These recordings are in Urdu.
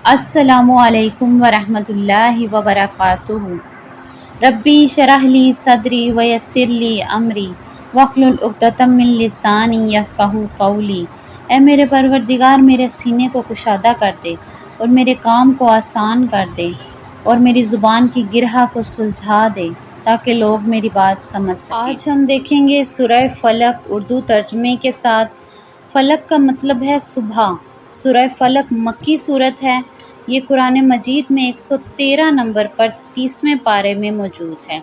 السلام علیکم ورحمۃ اللہ وبرکاتہ۔ ربی شرح لی صدری ویسر لی امری واحلل عقدۃ من لسانی یفقہوا قولی۔ اے میرے پروردگار، میرے سینے کو کشادہ کر دے اور میرے کام کو آسان کر دے اور میری زبان کی گرہ کو سلجھا دے تاکہ لوگ میری بات سمجھ سکیں۔ آج ہم دیکھیں گے سورہ فلق اردو ترجمے کے ساتھ۔ فلق کا مطلب ہے صبح۔ سورہ فلق مکی صورت ہے۔ یہ قرآن مجید میں 113 نمبر پر 30ویں پارے میں موجود ہے۔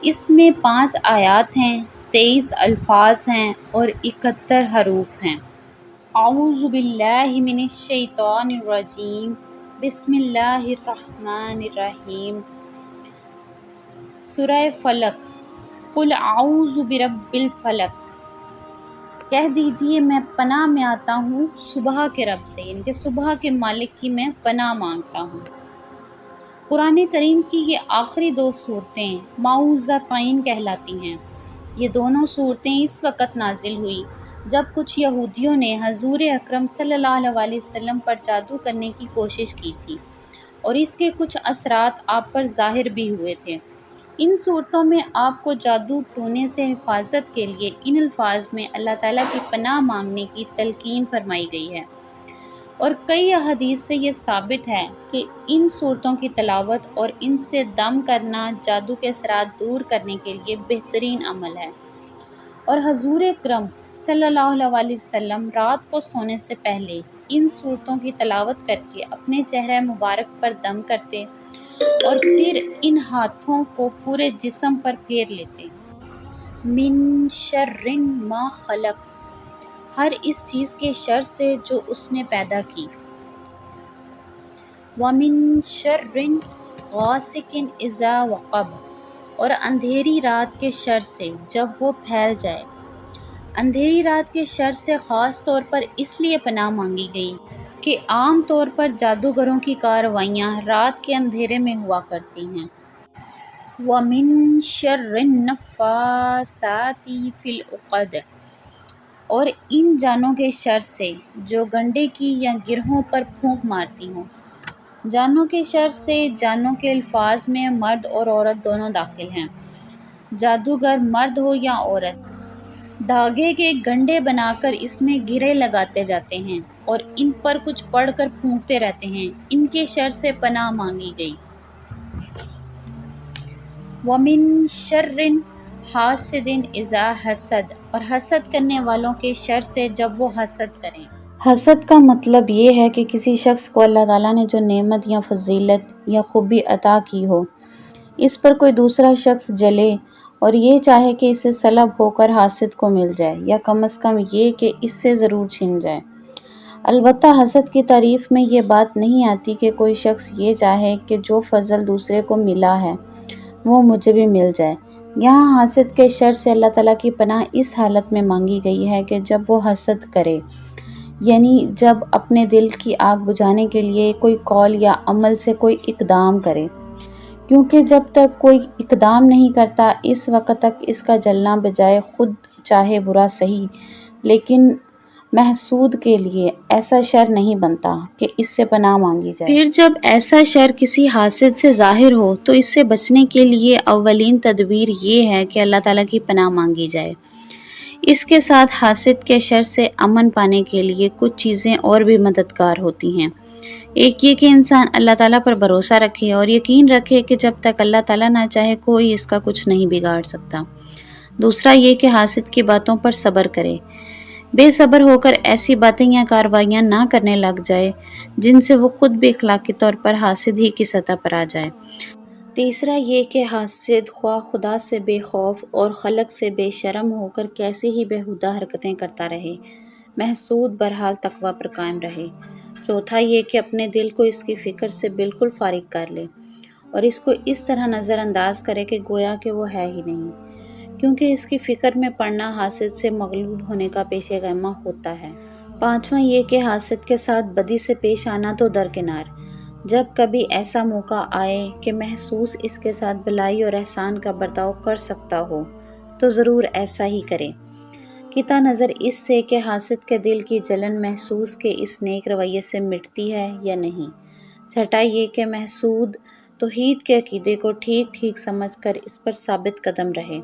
اس میں 5 آیات ہیں، 23 الفاظ ہیں اور 71 حروف ہیں۔ اعوذ باللہ من الشیطان الرجیم، بسم اللہ الرحمن الرحیم۔ سورہ فلق، قل اعوذ برب الفلق، کہہ دیجئے میں پناہ میں آتا ہوں صبح کے رب سے، یعنی کہ صبح کے مالک کی میں پناہ مانگتا ہوں۔ قرآن کریم کی یہ آخری 2 صورتیں معوذتین کہلاتی ہیں۔ یہ دونوں صورتیں اس وقت نازل ہوئی جب کچھ یہودیوں نے حضور اکرم صلی اللہ علیہ وسلم پر جادو کرنے کی کوشش کی تھی اور اس کے کچھ اثرات آپ پر ظاہر بھی ہوئے تھے۔ ان صورتوں میں آپ کو جادو ٹونے سے حفاظت کے لیے ان الفاظ میں اللہ تعالیٰ کی پناہ مانگنے کی تلقین فرمائی گئی ہے، اور کئی احادیث سے یہ ثابت ہے کہ ان صورتوں کی تلاوت اور ان سے دم کرنا جادو کے اثرات دور کرنے کے لیے بہترین عمل ہے۔ اور حضور اکرم صلی اللہ علیہ وسلم رات کو سونے سے پہلے ان صورتوں کی تلاوت کر کے اپنے چہرہ مبارک پر دم کرتے اور پھر ان ہاتھوں کو پورے جسم پر پھیر لیتے۔ من شر ما خلق، ہر اس چیز کے شر سے جو اس نے پیدا کی۔ ومن شر غاسق اذا وقب، اور اندھیری رات کے شر سے جب وہ پھیل جائے۔ اندھیری رات کے شر سے خاص طور پر اس لیے پناہ مانگی گئی کہ عام طور پر جادوگروں کی کارروائیاں رات کے اندھیرے میں ہوا کرتی ہیں۔ وَمِن شَرِّ النَّفَّاثَاتِ فِي الْعُقَدِ، اور ان جانوں کے شر سے جو گنڈے کی یا گرہوں پر پھونک مارتی ہوں۔ جانوں کے شر سے جانوں کے الفاظ میں مرد اور عورت دونوں داخل ہیں۔ جادوگر مرد ہو یا عورت، دھاگے کے گنڈے بنا کر اس میں گرے لگاتے جاتے ہیں اور ان پر کچھ پڑھ کر پھونکتے رہتے ہیں۔ ان کے شر سے پناہ مانگی گئی۔ وَمِن شَرِّ حاسد اذا حسد، اور حسد کرنے والوں کے شر سے جب وہ حسد کریں۔ حسد کا مطلب یہ ہے کہ کسی شخص کو اللہ تعالیٰ نے جو نعمت یا فضیلت یا خوبی عطا کی ہو، اس پر کوئی دوسرا شخص جلے اور یہ چاہے کہ اسے سلب ہو کر حاسد کو مل جائے، یا کم از کم یہ کہ اس سے ضرور چھن جائے۔ البتہ حسد کی تعریف میں یہ بات نہیں آتی کہ کوئی شخص یہ چاہے کہ جو فضل دوسرے کو ملا ہے وہ مجھے بھی مل جائے۔ یہاں حاسد کے شر سے اللہ تعالیٰ کی پناہ اس حالت میں مانگی گئی ہے کہ جب وہ حسد کرے، یعنی جب اپنے دل کی آگ بجھانے کے لیے کوئی قول یا عمل سے کوئی اقدام کرے، کیونکہ جب تک کوئی اقدام نہیں کرتا اس وقت تک اس کا جلنا بجائے خود چاہے برا سہی، لیکن محسود کے لیے ایسا شر نہیں بنتا کہ اس سے پناہ مانگی جائے۔ پھر جب ایسا شر کسی حاسد سے ظاہر ہو تو اس سے بچنے کے لیے اولین تدبیر یہ ہے کہ اللہ تعالیٰ کی پناہ مانگی جائے۔ اس کے ساتھ حاسد کے شر سے امن پانے کے لیے کچھ چیزیں اور بھی مددگار ہوتی ہیں۔ ایک یہ کہ انسان اللہ تعالیٰ پر بھروسہ رکھے اور یقین رکھے کہ جب تک اللہ تعالیٰ نہ چاہے کوئی اس کا کچھ نہیں بگاڑ سکتا۔ دوسرا یہ کہ حاسد کی باتوں پر صبر کرے، بے صبر ہو کر ایسی باتیں یا کارروائیاں نہ کرنے لگ جائے جن سے وہ خود بھی اخلاقی طور پر حاسد ہی کی سطح پر آ جائے۔ تیسرا یہ کہ حاسد خواہ خدا سے بے خوف اور خلق سے بے شرم ہو کر کیسی ہی بیہودہ حرکتیں کرتا رہے، محسود بہرحال تقوی پر قائم رہے۔ چوتھا یہ کہ اپنے دل کو اس کی فکر سے بالکل فارغ کر لے اور اس کو اس طرح نظر انداز کرے کہ گویا کہ وہ ہے ہی نہیں، کیونکہ اس کی فکر میں پڑنا حاسد سے مغلوب ہونے کا پیش خیمہ ہوتا ہے۔ پانچواں یہ کہ حاسد کے ساتھ بدی سے پیش آنا تو درکنار، جب کبھی ایسا موقع آئے کہ محسوس اس کے ساتھ بھلائی اور احسان کا برتاؤ کر سکتا ہو تو ضرور ایسا ہی کرے۔ قطع نظر اس سے کہ حاسد کے دل کی جلن محسوس کے اس نیک رویے سے مٹتی ہے یا نہیں۔ چھٹا یہ کہ محسود توحید کے عقیدے کو ٹھیک ٹھیک سمجھ کر اس پر ثابت قدم رہے،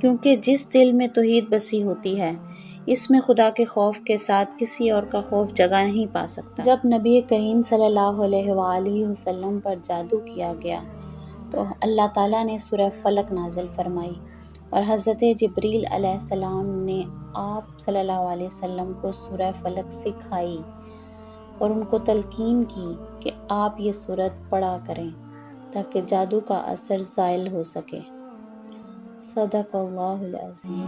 کیونکہ جس دل میں توحید بسی ہوتی ہے اس میں خدا کے خوف کے ساتھ کسی اور کا خوف جگہ نہیں پا سکتا۔ جب نبی کریم صلی اللہ علیہ وآلہ وسلم پر جادو کیا گیا تو اللہ تعالیٰ نے سورہ فلق نازل فرمائی اور حضرت جبریل علیہ السلام نے آپ صلی اللہ علیہ وسلم کو سورہ فلق سکھائی اور ان کو تلقین کی کہ آپ یہ سورت پڑھا کریں تاکہ جادو کا اثر زائل ہو سکے۔ صدق اللہ العظیم۔